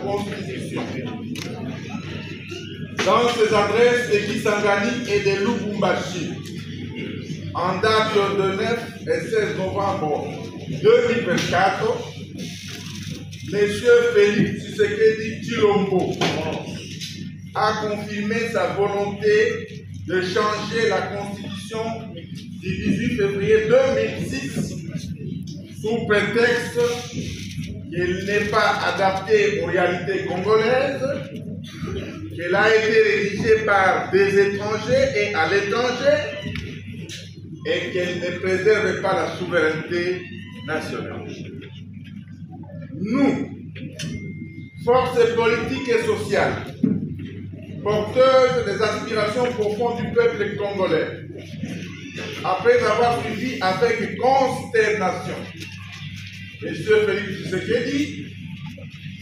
Constitution. Dans ses adresses de Kisangani et de Lubumbashi, en date de 9 et 16 novembre 2024, M. Félix Tshisekedi Tshilombo a confirmé sa volonté de changer la Constitution du 18 février 2006 sous prétexte qu'elle n'est pas adaptée aux réalités congolaises, qu'elle a été rédigée par des étrangers et à l'étranger et qu'elle ne préserve pas la souveraineté nationale. Nous, forces politiques et sociales, porteuses des aspirations profondes du peuple congolais, après avoir suivi avec consternation M. Félix Tshisekedi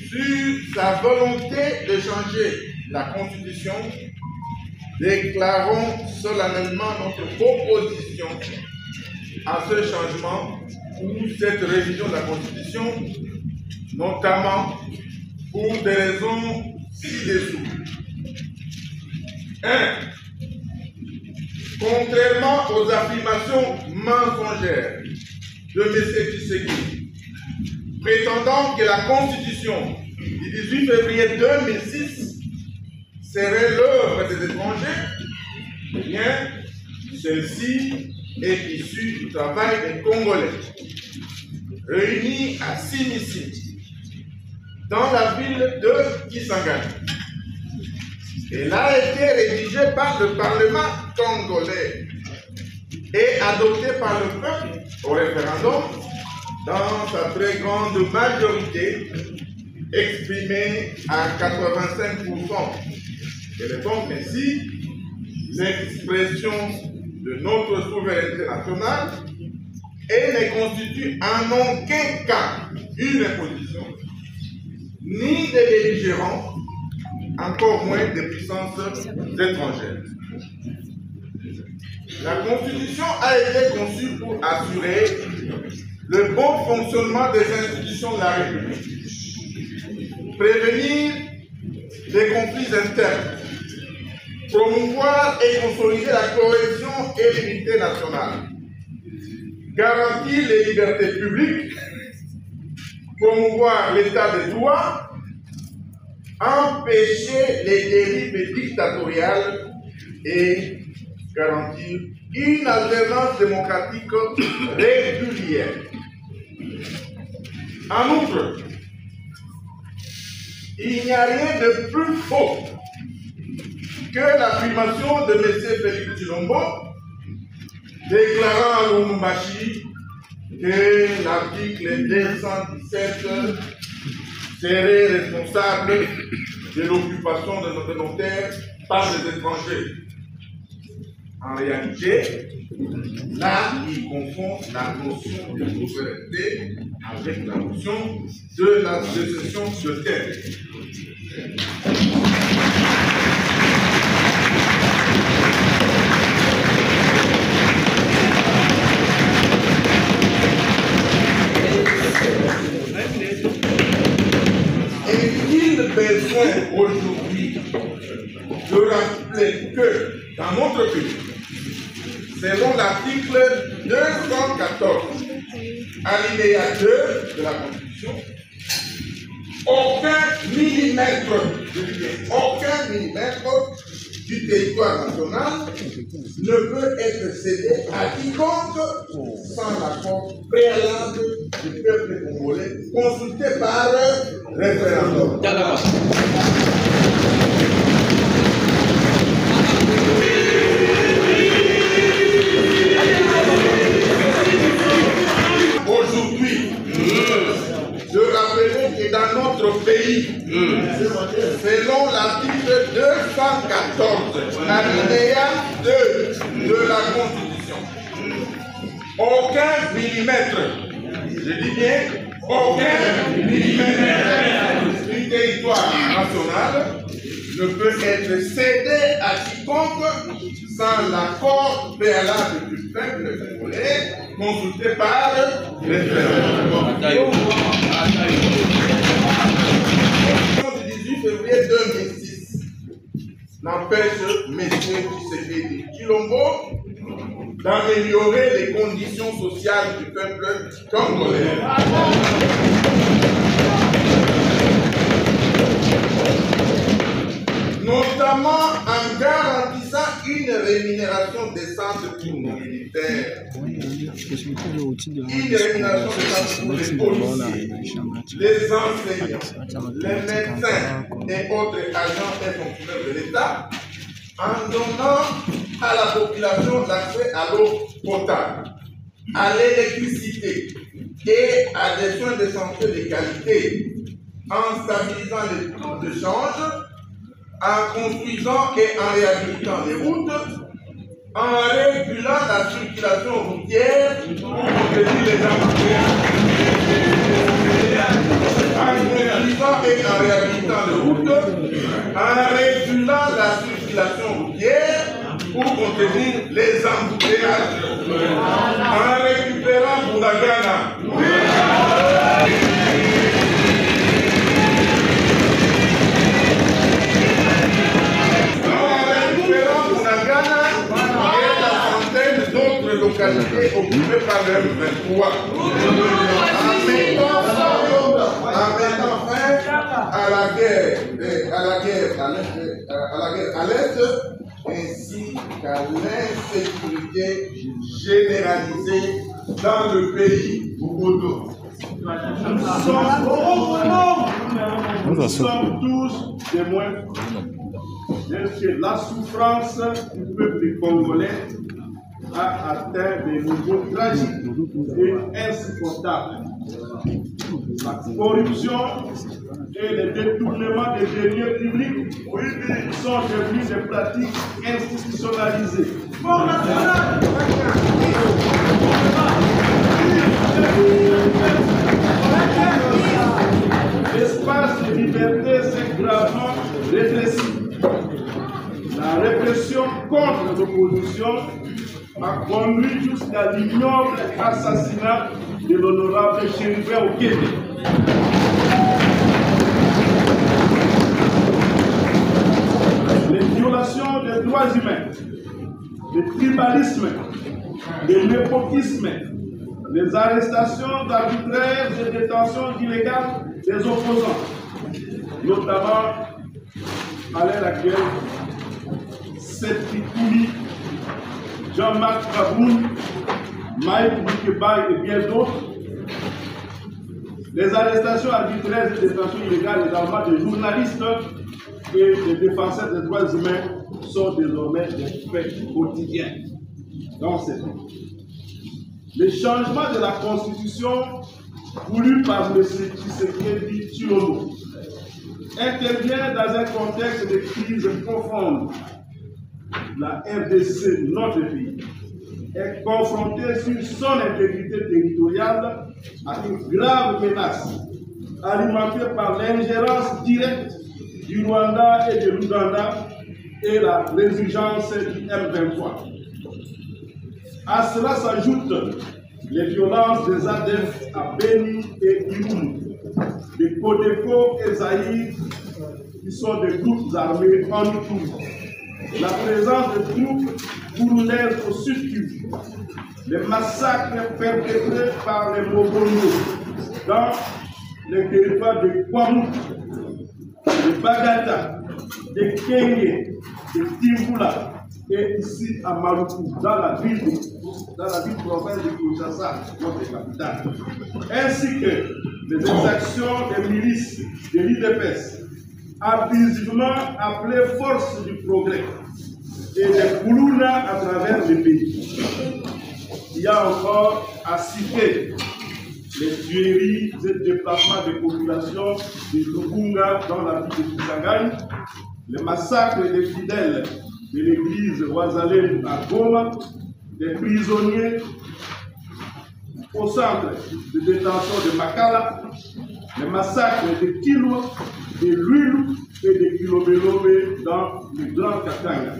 sur sa volonté de changer la Constitution, déclarons solennellement notre opposition à ce changement ou cette révision de la Constitution, notamment pour des raisons ci-dessous. 1. Contrairement aux affirmations mensongères de M. Tshisekedi, prétendant que la Constitution du 18 février 2006 serait l'œuvre des étrangers, bien, celle-ci est issue du travail des Congolais, réunis à Simissi, dans la ville de Kisangani. Elle a été rédigée par le Parlement congolais et adoptée par le peuple au référendum dans sa très grande majorité, exprimée à 85%. Elle est donc ainsi l'expression de notre souveraineté nationale et ne constitue en aucun cas une imposition, ni des belligérants, encore moins des puissances étrangères. La Constitution a été conçue pour assurer le bon fonctionnement des institutions de la République, prévenir les conflits internes, promouvoir et consolider la cohésion et l'unité nationale, garantir les libertés publiques, promouvoir l'état de droit, empêcher les dérives dictatoriales et garantir une alternance démocratique régulière. En outre, il n'y a rien de plus faux que l'affirmation de M. Félix Tshilombo déclarant à Lubumbashi que l'article 217 serait responsable de l'occupation de nos terres par les étrangers. En réalité, là, il confond la notion de souveraineté avec la notion de la sécession de terre. Est-il besoin aujourd'hui de rappeler que dans notre pays, selon l'article 214, alinéa 2 de la Constitution, aucun millimètre du territoire national ne peut être cédé à quiconque sans l'accord préalable du peuple congolais consulté par référendum. Aujourd'hui, de rappeler que dans notre pays, selon l'article 214, alinéa 2 de la Constitution, aucun millimètre, je dis bien, aucun millimètre du territoire national ne peut être cédé à quiconque sans l'accord préalable du peuple congolais consulté par référendum. n'empêche M. Tshisekedi Tshilombo d'améliorer les conditions sociales du peuple congolais. Notamment en garantissant une rémunération décente pour nos militaires, une rémunération décente pour les policiers, les enseignants, les médecins et autres agents et fonctionnaires de l'État, en donnant à la population l'accès à l'eau potable, à l'électricité et à des soins de santé de qualité, en stabilisant les taux de change, en construisant et en réhabilitant les routes, en régulant la circulation routière pour contenir les embouteillages, en construisant et en réhabilitant les routes, en régulant la circulation routière pour contenir les embouteillages, en récupérant Bunagana. Localité occupée par le M23 en mettant fin à la guerre à l'Est ainsi qu'à l'insécurité généralisée dans le pays Bougoudou. Nous sommes tous témoins de la souffrance du peuple congolais a atteint des niveaux tragiques et insupportables. La corruption et le détournement des deniers publics sont devenus des pratiques institutionnalisées. L'espace de liberté s'est gravement rétréci. La répression contre l'opposition a conduit jusqu'à l'ignoble assassinat de l'honorable Chérifia Okebe. Les violations des droits humains, le tribalisme, le népotisme, les arrestations arbitraires et détentions illégales des opposants, notamment à l'heure actuelle, Seth Kouli, Jean-Marc Kaboun, Mike Moukebaï et bien d'autres. Les arrestations arbitraires et détentions illégales également des journalistes et des défenseurs des droits humains sont désormais des faits quotidiens dans ces pays. Le changement de la constitution voulu par M. Tshisekedi Tshilombo intervient dans un contexte de crise profonde. La RDC, notre pays, est confrontée sur son intégrité territoriale à une grave menace alimentée par l'ingérence directe du Rwanda et de l'Ouganda et la résurgence du M23. À cela s'ajoutent les violences des ADF à Beni et Irumu, des Codeco et Zaïre, qui sont des groupes armés en Ituri. La présence de troupes burundaises au sud Kivu, les massacres perpétrés par les Mogono dans les territoires de Kwamut, de Bagata, de Kenge, de Timbula et ici à Maluku, dans la ville province de Kinshasa, notre capitale, ainsi que les exactions des milices de l'IDPS, abusivement appelées forces du progrès, et les Koulouna à travers le pays. Il y a encore à citer les tueries et déplacements des populations de Lubunga dans la ville de Kisangani, les massacres des fidèles de l'église Ouazalem à Goma, des prisonniers au centre de détention de Makala, les massacres de Kilwa, de Lulu et de Kilobelobé dans le Grand Katanga.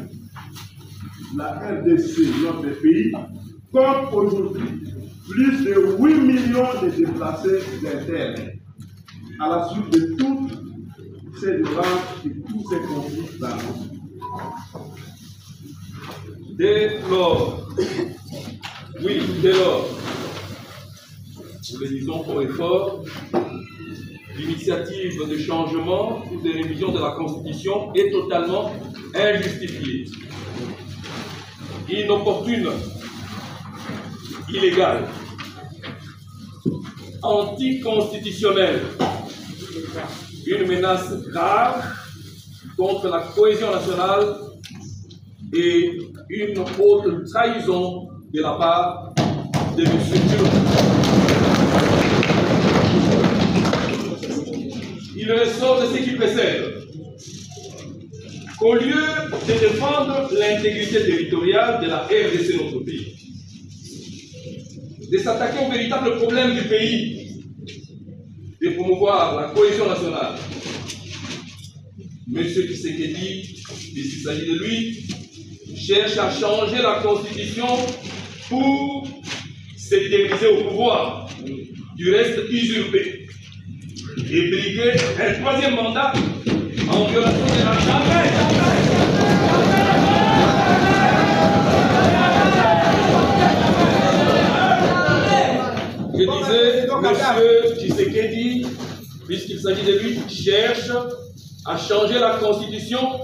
La RDC, notre pays, compte aujourd'hui plus de 8 millions de déplacés internes à la suite de toutes ces violences et tous ces conflits armés. Dès lors, nous le disons haut et fort, l'initiative de changement ou de révision de la Constitution est totalement injustifiée, inopportune, illégale, anticonstitutionnelle, une menace grave contre la cohésion nationale et une haute trahison de la part de M. Tchilombo. Il ressort de ce qui précède qu'au lieu de défendre l'intégrité territoriale de la RDC, notre pays, de s'attaquer au véritable problème du pays, de promouvoir la cohésion nationale, M. Tshisekedi, puisqu'il s'agit de lui, cherche à changer la Constitution pour s'éterniser au pouvoir, du reste usurpé, et briguer un troisième mandat en violation de la charte. Je disais, M. Tshisekedi, puisqu'il s'agit de lui, cherche à changer la Constitution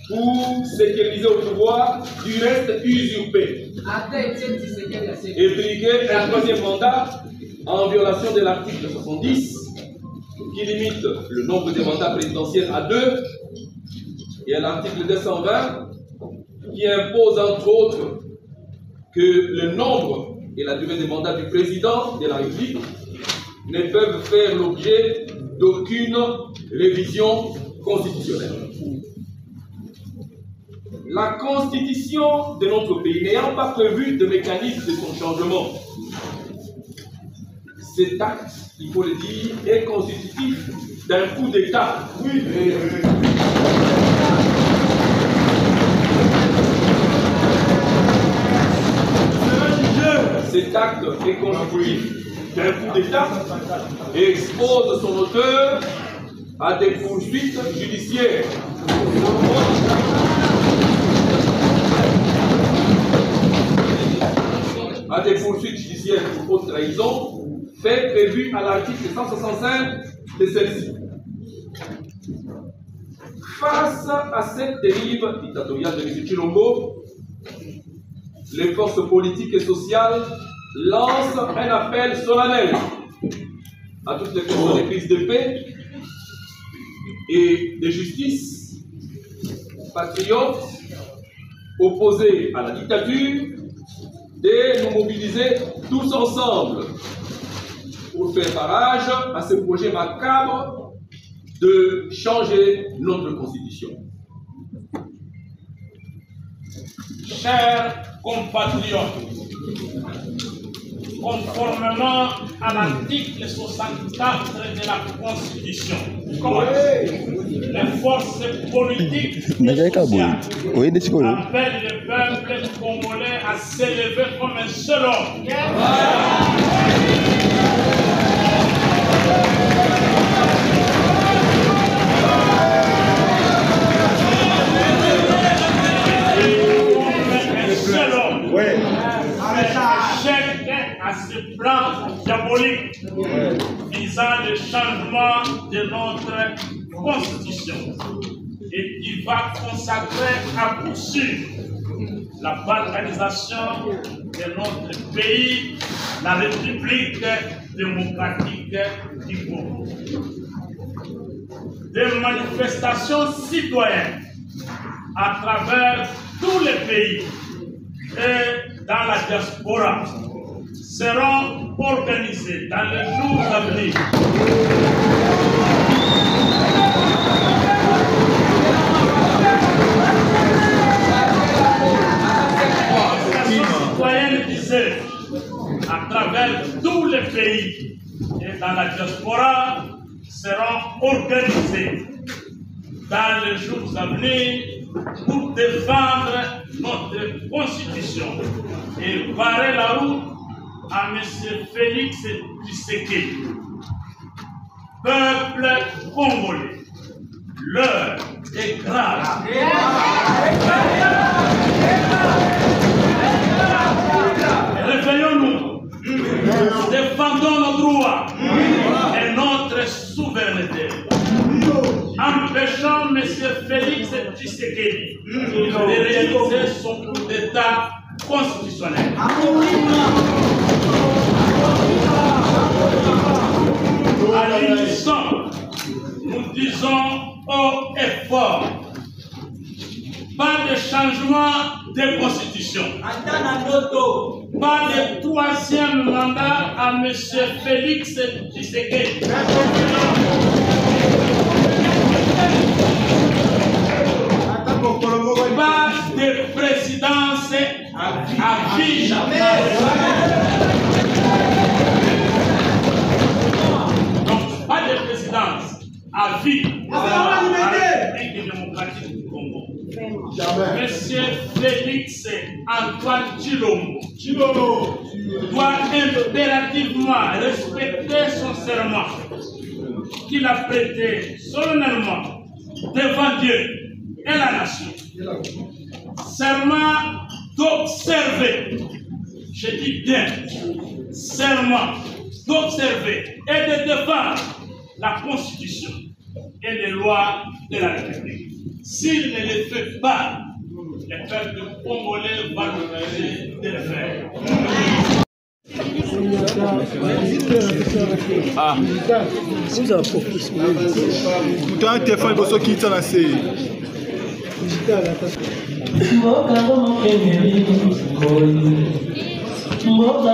pour sécuriser au pouvoir, du reste usurpé, et briguer un troisième mandat en violation de l'article 70 qui limite le nombre de mandats présidentiels à 2 et à l'article 220 qui impose entre autres que le nombre et la durée des mandats du président de la République ne peuvent faire l'objet d'aucune révision constitutionnelle. La constitution de notre pays n'ayant pas prévu de mécanisme de son changement, cet acte, il faut le dire, est constitutif d'un coup d'État. Oui. Cet acte est constitutif d'un coup d'État et expose son auteur à des poursuites judiciaires. À des poursuites judiciaires pour haute trahison, fait prévu à l'article 165 de celle-ci. Face à cette dérive dictatoriale de M. Tshilombo, les forces politiques et sociales lancent un appel solennel à toutes les personnes éprises de paix et de justice, patriotes, opposés à la dictature, de nous mobiliser tous ensemble pour faire barrage à ce projet macabre de changer notre Constitution. Chers compatriotes, conformément à l'article 64 de la Constitution, les forces politiques et sociales appellent le peuple congolais à s'élever comme un seul homme. À ce plan diabolique visant le changement de notre Constitution et qui va consacrer à coup sûr la balkanisation de notre pays, la République démocratique du Congo. Des manifestations citoyennes à travers tous les pays et dans la diaspora seront organisées dans les jours à venir. Les citoyennes disaient, à travers tous les pays et dans la diaspora seront organisées dans les jours à venir pour défendre notre Constitution et barrer la route à M. Félix Tshisekedi. Peuple congolais, l'heure est grave. Réveillons-nous, défendons nos droits et notre souveraineté. Empêchons M. Félix Tshisekedi de réaliser son coup d'État constitutionnel. À l'unisson, nous disons haut et fort, pas de changement de constitution, pas de troisième mandat à M. Félix Tshisekedi. Pas de présidence à vie jamais. Donc, pas de présidence à vie à la République démocratique du Congo. Monsieur Félix Antoine Tshilombo doit impérativement respecter son serment qu'il a prêté solennellement devant Dieu et la nation. Serment d'observer, je dis bien, serment d'observer et de défendre la Constitution et les lois de la République. S'il ne le fait pas, le peuple congolais va nous demander de le faire. Ah. Mboka